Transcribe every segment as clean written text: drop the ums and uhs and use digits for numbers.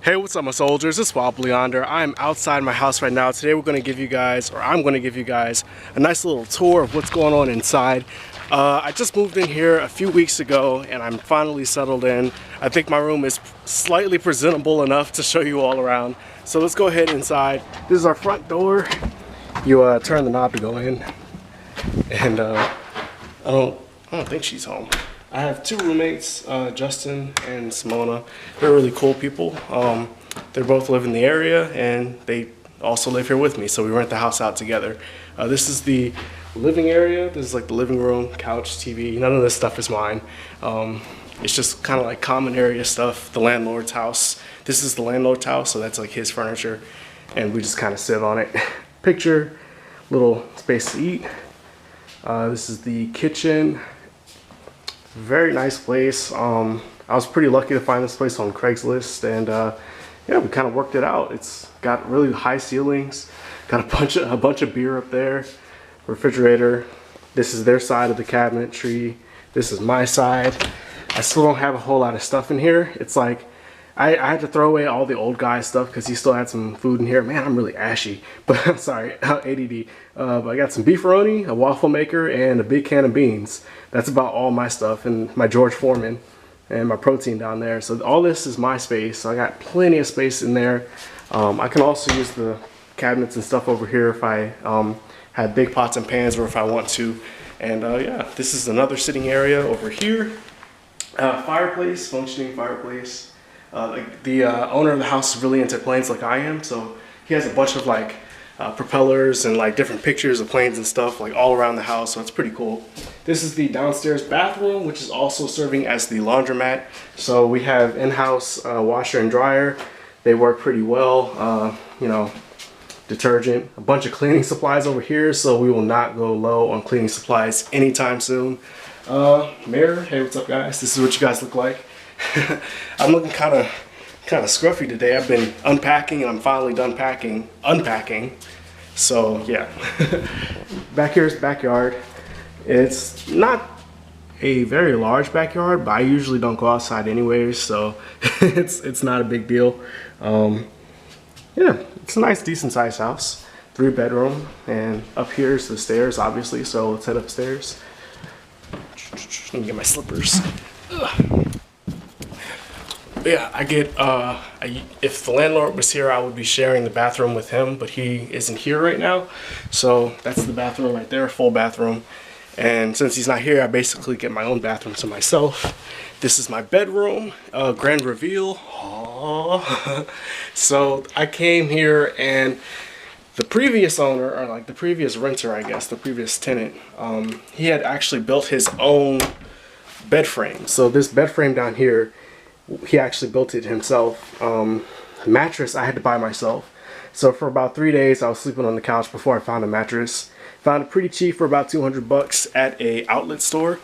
Hey, what's up, my soldiers? It's WildBlueYonder. I'm outside my house right now. Today I'm going to give you guys a nice little tour of what's going on inside. I just moved in here a few weeks ago and I'm finally settled in. I think my room is slightly presentable enough to show you all around. So let's go ahead inside. This is our front door. You turn the knob to go in. And I don't think she's home. I have two roommates, Justin and Simona. They're really cool people. They both live in the area and they also live here with me, so we rent the house out together. This is the living area. This is like the living room, couch, TV. None of this stuff is mine. It's just kind of like common area stuff. The landlord's house. This is the landlord's house, so that's like his furniture, and we just kind of sit on it. Picture, little space to eat. This is the kitchen. Very nice place. I was pretty lucky to find this place on Craigslist, and yeah, we kind of worked it out. It's got really high ceilings, got a bunch of beer up there, refrigerator. This is their side of the cabinetry. This is my side. I still don't have a whole lot of stuff in here. It's like I had to throw away all the old guy stuff because he still had some food in here. Man, I'm really ashy, but I'm sorry, ADD. But I got some beefaroni, a waffle maker, and a big can of beans. That's about all my stuff, and my George Foreman and my protein down there. So all this is my space. So I got plenty of space in there. I can also use the cabinets and stuff over here if I had big pots and pans, or if I want to. And yeah, this is another sitting area over here. Fireplace, functioning fireplace. The owner of the house is really into planes like I am, so he has a bunch of like propellers and like different pictures of planes and stuff like all around the house, so it's pretty cool. This is the downstairs bathroom, which is also serving as the laundromat. So we have in-house washer and dryer. They work pretty well. You know, detergent, a bunch of cleaning supplies over here, so we will not go low on cleaning supplies anytime soon. Mirror. Hey, what's up, guys? This is what you guys look like. I'm looking kind of scruffy today. I've been unpacking and I'm finally done unpacking. So yeah. Back here is backyard. It's not a very large backyard, but I usually don't go outside anyways, so it's not a big deal. Yeah, it's a nice decent sized house. 3-bedroom, and up here is the stairs obviously, so let's head upstairs. Let me get my slippers. Ugh. Yeah, I get, if the landlord was here, I would be sharing the bathroom with him, but he isn't here right now. So that's the bathroom right there, full bathroom. And since he's not here, I basically get my own bathroom to myself. This is my bedroom, grand reveal. Aww. So I came here, and the previous owner, or like the previous renter, I guess, the previous tenant, he had actually built his own bed frame. So this bed frame down here, he actually built it himself. Mattress I had to buy myself. So for about 3 days I was sleeping on the couch before I found a mattress. Found it pretty cheap for about 200 bucks at a outlet store.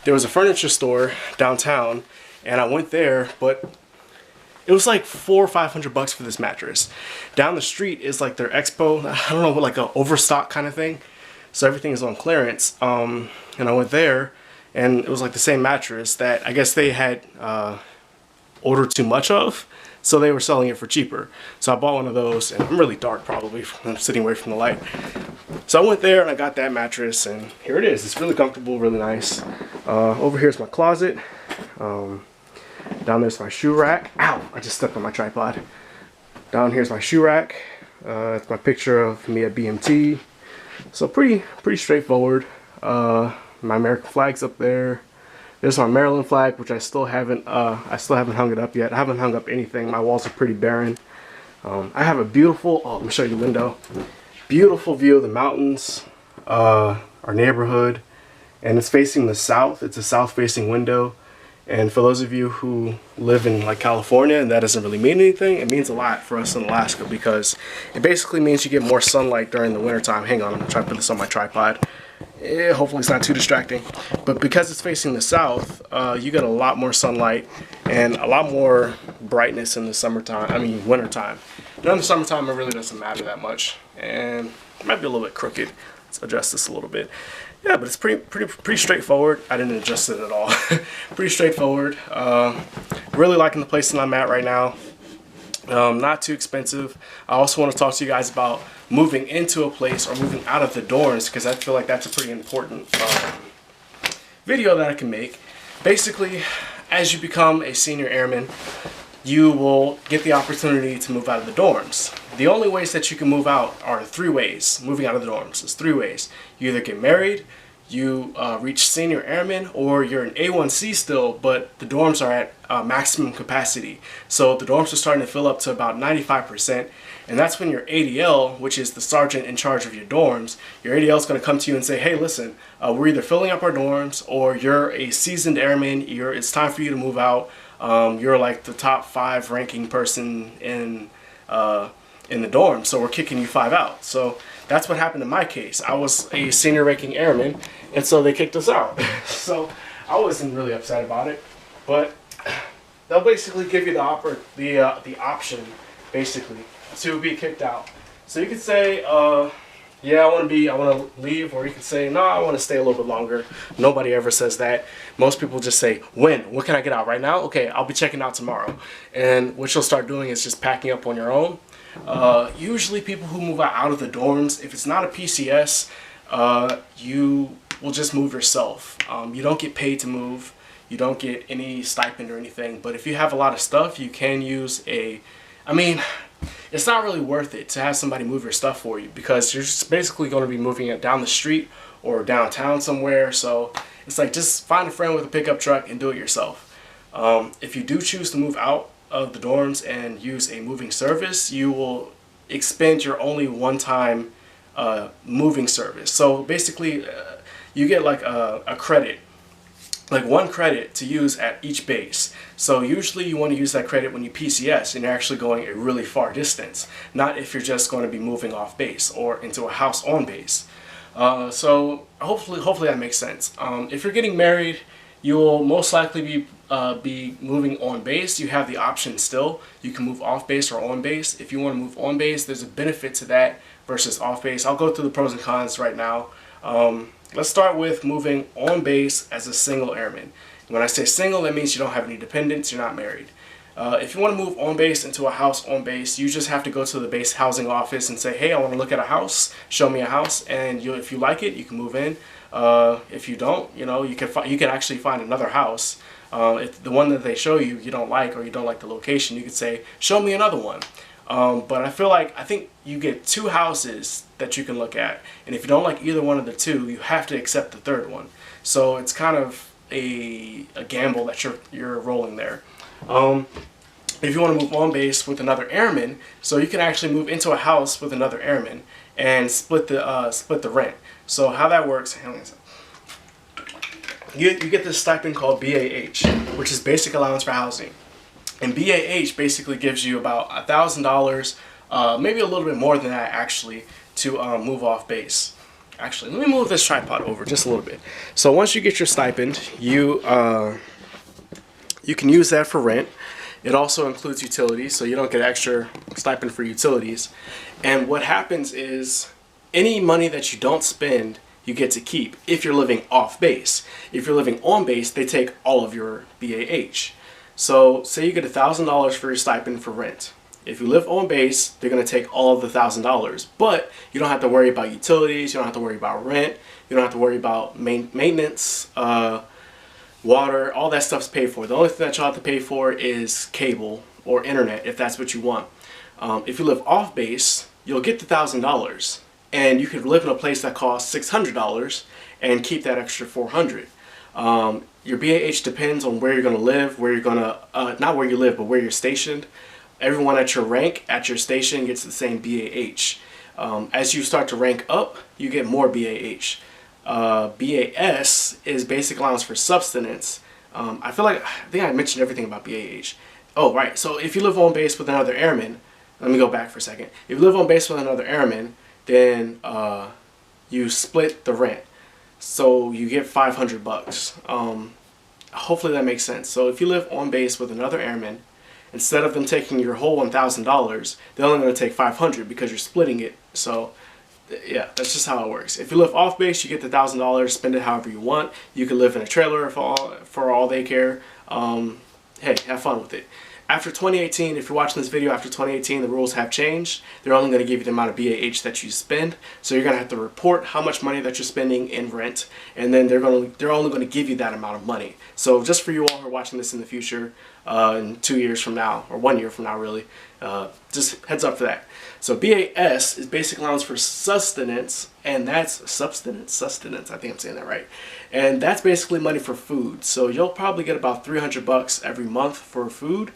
There was a furniture store downtown and I went there, but it was like $400 or $500 for this mattress. Down the street is like their expo, I don't know, like a overstock kind of thing. So everything is on clearance. And I went there and it was like the same mattress that I guess they had ordered too much of, so they were selling it for cheaper. So I bought one of those, and I'm really dark probably, I'm sitting away from the light. So I went there and I got that mattress, and here it is. It's really comfortable, really nice. Over here's my closet. Down there's my shoe rack. Ow, I just stepped on my tripod. Down here's my shoe rack. It's my picture of me at BMT. So pretty straightforward. My American flag's up there. There's my Maryland flag, which I still haven't hung it up yet. I haven't hung up anything. My walls are pretty barren. I have a beautiful, let me show you the window. Beautiful view of the mountains, our neighborhood, and it's facing the south. It's a south-facing window. And for those of you who live in like California, and that doesn't really mean anything, it means a lot for us in Alaska because it basically means you get more sunlight during the wintertime. Hang on, I'm gonna try to put this on my tripod. Hopefully it's not too distracting, but because it's facing the south, you get a lot more sunlight and a lot more brightness in the summertime, wintertime. Now in the summertime it really doesn't matter that much, and it might be a little bit crooked. Let's adjust this a little bit. Yeah, but it's pretty straightforward. I didn't adjust it at all. Pretty straightforward. Really liking the place that I'm at right now. Not too expensive. I also want to talk to you guys about moving into a place or moving out of the dorms, because I feel like that's a pretty important video that I can make. Basically, as you become a senior airman, you will get the opportunity to move out of the dorms. The only ways that you can move out are three ways. Moving out of the dorms is three ways. You either get married, you reach senior airman, or you're an A1C still, but the dorms are at maximum capacity. So the dorms are starting to fill up to about 95%, and that's when your ADL, which is the sergeant in charge of your dorms, your ADL is going to come to you and say, hey, listen, we're either filling up our dorms, or you're a seasoned airman, it's time for you to move out. You're like the top 5 ranking person in the dorm, so we're kicking you 5 out. So that's what happened in my case. I was a senior ranking airman, and so they kicked us out. So I wasn't really upset about it, but they'll basically give you the option, basically, to be kicked out. So you could say, yeah, I want to leave, or you could say, no, I want to stay a little bit longer. Nobody ever says that. Most people just say, when? When can I get out? Right now? Okay, I'll be checking out tomorrow. And what you'll start doing is just packing up on your own. Usually people who move out of the dorms, if it's not a PCS, you will just move yourself. You don't get paid to move. You don't get any stipend or anything. But if you have a lot of stuff, you can use it's not really worth it to have somebody move your stuff for you, because you're just basically going to be moving it down the street or downtown somewhere. So it's like, just find a friend with a pickup truck and do it yourself. If you do choose to move out of the dorms and use a moving service, you will expend your only one-time moving service. So basically, you get like a credit, like 1 credit to use at each base. So usually you want to use that credit when you PCS and you're actually going a really far distance, not if you're just going to be moving off base or into a house on base. So hopefully that makes sense. If you're getting married, you will most likely be moving on base. You have the option still. You can move off base or on base. If you want to move on base, there's a benefit to that versus off base. I'll go through the pros and cons right now. Let's start with moving on base as a single airman. When I say single, that means you don't have any dependents, you're not married. If you want to move on base into a house on base, you just have to go to the base housing office and say, hey, I want to look at a house, show me a house, and if you like it, you can move in. If you don't, you can actually find another house. If the one that they show you don't like, or you don't like the location, you could say, show me another one. But I think you get 2 houses that you can look at, and if you don't like either one of the 2, you have to accept the 3rd one. So it's kind of a gamble that you're rolling there. If you want to move on base with another airman, so you can actually move into a house with another airman and split the rent. So how that works, you get this stipend called BAH, which is basic allowance for housing. And BAH basically gives you about $1,000, maybe a little bit more than that actually, to move off base. Actually, let me move this tripod over just a little bit. So once you get your stipend, you can use that for rent. It also includes utilities, so you don't get extra stipend for utilities. And what happens is, any money that you don't spend, you get to keep if you're living off base. If you're living on base, they take all of your BAH. So say you get $1,000 for your stipend for rent. If you live on base, they're going to take all of the $1,000, but you don't have to worry about utilities, you don't have to worry about rent, you don't have to worry about maintenance, water, all that stuff's paid for. The only thing that you'll have to pay for is cable or internet, if that's what you want. If you live off base, you'll get the $1,000, and you could live in a place that costs $600 and keep that extra $400. Your BAH depends on where you're going to live, where you're going to, not where you live, but where you're stationed. Everyone at your rank, at your station, gets the same BAH. As you start to rank up, you get more BAH. BAS is basic allowance for subsistence. I think I mentioned everything about BAH. Oh, right. So if you live on base with another airman, let me go back for a second. If you live on base with another airman, then you split the rent. So you get $500. Hopefully that makes sense. So if you live on base with another airman, instead of them taking your whole $1,000, they're only going to take $500 because you're splitting it. So yeah, that's just how it works. If you live off base, you get the $1,000, spend it however you want. You can live in a trailer for all they care. Hey, have fun with it. After 2018, if you're watching this video after 2018, the rules have changed. They're only going to give you the amount of BAH that you spend. So you're going to have to report how much money that you're spending in rent, and then they're only going to give you that amount of money. So just for you all who are watching this in the future, in 2 years from now, or 1 year from now really, just heads up for that. So BAS is basic allowance for sustenance, and that's sustenance, I think I'm saying that right. And that's basically money for food. So you'll probably get about $300 every month for food.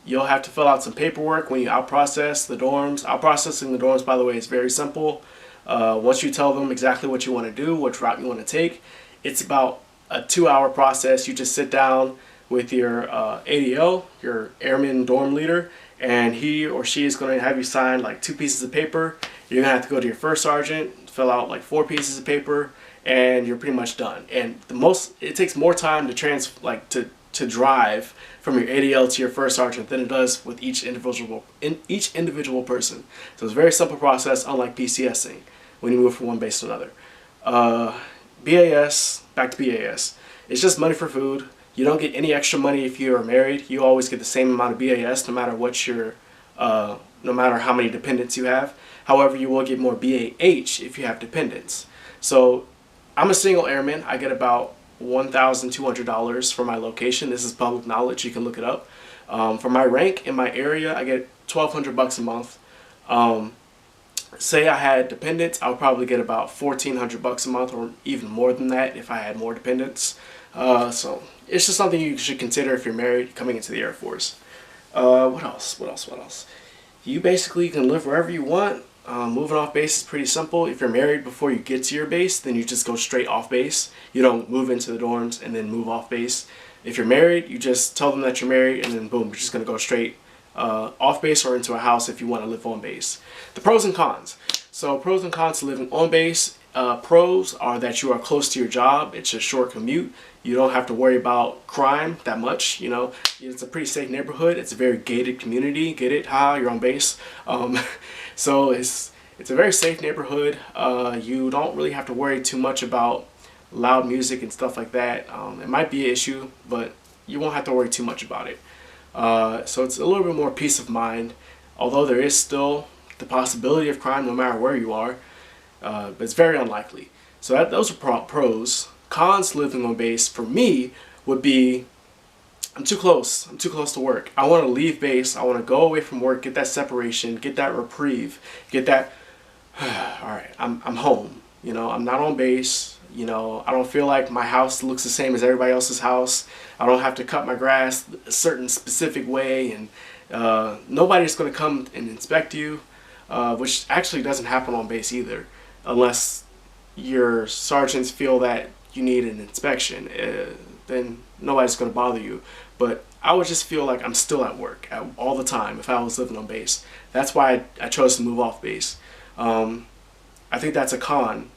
You'll have to fill out some paperwork when you out-process the dorms. Out-processing the dorms, by the way, is very simple. Once you tell them exactly what you want to do, which route you want to take, it's about a 2-hour process. You just sit down with your ADL, your airman dorm leader, and he or she is going to have you sign like 2 pieces of paper. You're going to have to go to your first sergeant, fill out like 4 pieces of paper, and you're pretty much done. And it takes more time to drive from your ADL to your first sergeant than it does with each individual person. So it's a very simple process, unlike PCSing when you move from one base to another. BAS, back to BAS. It's just money for food. You don't get any extra money if you are married. You always get the same amount of BAS no matter what no matter how many dependents you have. However, you will get more BAH if you have dependents. So I'm a single airman. I get about $1,200 for my location. This is public knowledge. You can look it up. For my rank in my area, I get $1,200 a month. Say I had dependents, I would probably get about $1,400 a month, or even more than that if I had more dependents. So it's just something you should consider if you're married coming into the Air Force. What else? You basically can live wherever you want. Moving off base is pretty simple. If you're married before you get to your base, then you just go straight off base. You don't move into the dorms and then move off base. If you're married, you just tell them that you're married, and then boom, you're just going to go straight off base or into a house if you want to live on base. The pros and cons. So pros and cons to living on base. Pros are that you are close to your job. It's a short commute. You don't have to worry about crime that much. You know, it's a pretty safe neighborhood. It's a very gated community. Get it? Ha, you're on base. So it's a very safe neighborhood. You don't really have to worry too much about loud music and stuff like that. It might be an issue, but you won't have to worry too much about it. So it's a little bit more peace of mind, although there is still the possibility of crime no matter where you are, but it's very unlikely. So those are pros. Cons living on base for me would be I'm too close to work. I want to leave base. I want to go away from work, get that separation, get that reprieve, get that all right, I'm home. You know, I'm not on base. You know, I don't feel like my house looks the same as everybody else's house. I don't have to cut my grass a certain specific way, and nobody's going to come and inspect you, which actually doesn't happen on base either, unless your sergeants feel that you need an inspection. Then nobody's going to bother you. But I would just feel like I'm still at work all the time if I was living on base. That's why I chose to move off base. I think that's a con.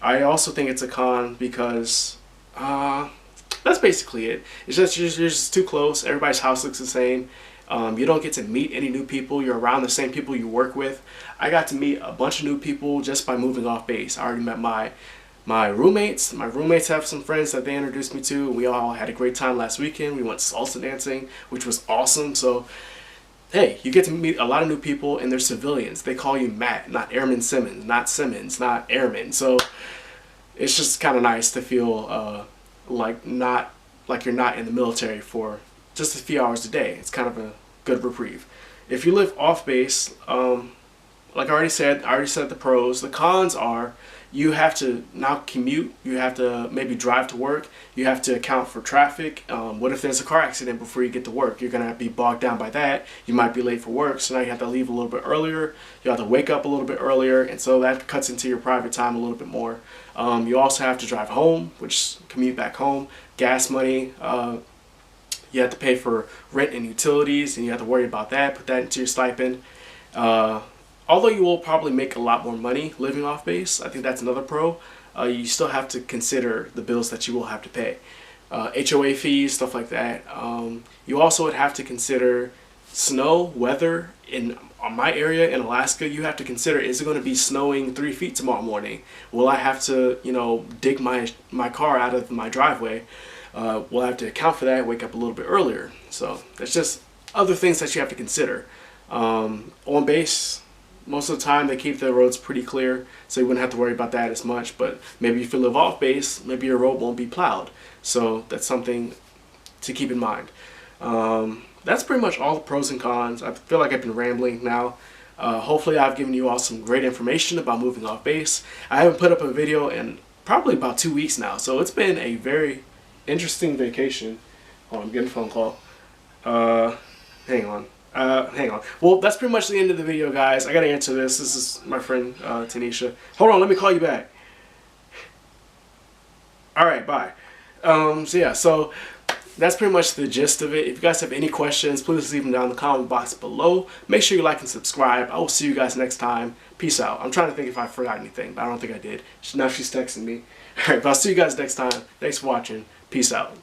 I also think it's a con because that's basically it. It's just you're just too close. Everybody's house looks the same. You don't get to meet any new people. You're around the same people you work with. I got to meet a bunch of new people just by moving off base. I already met my roommates. My roommates have some friends that they introduced me to. We all had a great time last weekend. We went salsa dancing, which was awesome. So, hey, you get to meet a lot of new people, and they're civilians. They call you Matt, not Airman Simmons, not Airman. So it's just kind of nice to feel like you're not in the military for just a few hours a day. It's kind of a good reprieve. If you live off base, like I already said the pros. The cons are you have to now commute. You have to maybe drive to work. You have to account for traffic. What if there's a car accident before you get to work? You're going to be bogged down by that. You might be late for work, so now you have to leave a little bit earlier. You have to wake up a little bit earlier, and so that cuts into your private time a little bit more. You also have to drive home, which commute back home. Gas money. You have to pay for rent and utilities, and you have to worry about that. Put that into your stipend. Although you will probably make a lot more money living off base, I think that's another pro, you still have to consider the bills that you will have to pay. HOA fees, stuff like that. You also would have to consider snow, weather. In my area in Alaska, you have to consider, is it going to be snowing 3 feet tomorrow morning? Will I have to, dig my car out of my driveway? we'll have to account for that, wake up a little bit earlier. So there's just other things that you have to consider. On base, most of the time they keep the roads pretty clear, so you wouldn't have to worry about that as much. But maybe if you live off base, maybe your road won't be plowed. So that's something to keep in mind. That's pretty much all the pros and cons. I feel like I've been rambling now. Hopefully I've given you all some great information about moving off base. I haven't put up a video in probably about 2 weeks now, so it's been a very interesting vacation. Oh, I'm getting a phone call. Hang on. Well, that's pretty much the end of the video, guys. I gotta answer this. This is my friend Tanisha. Hold on, let me call you back. Alright, bye. So that's pretty much the gist of it. If you guys have any questions, please leave them down in the comment box below. Make sure you like and subscribe. I will see you guys next time. Peace out. I'm trying to think if I forgot anything, but I don't think I did. Now she's texting me. Alright, but I'll see you guys next time. Thanks for watching. Peace out.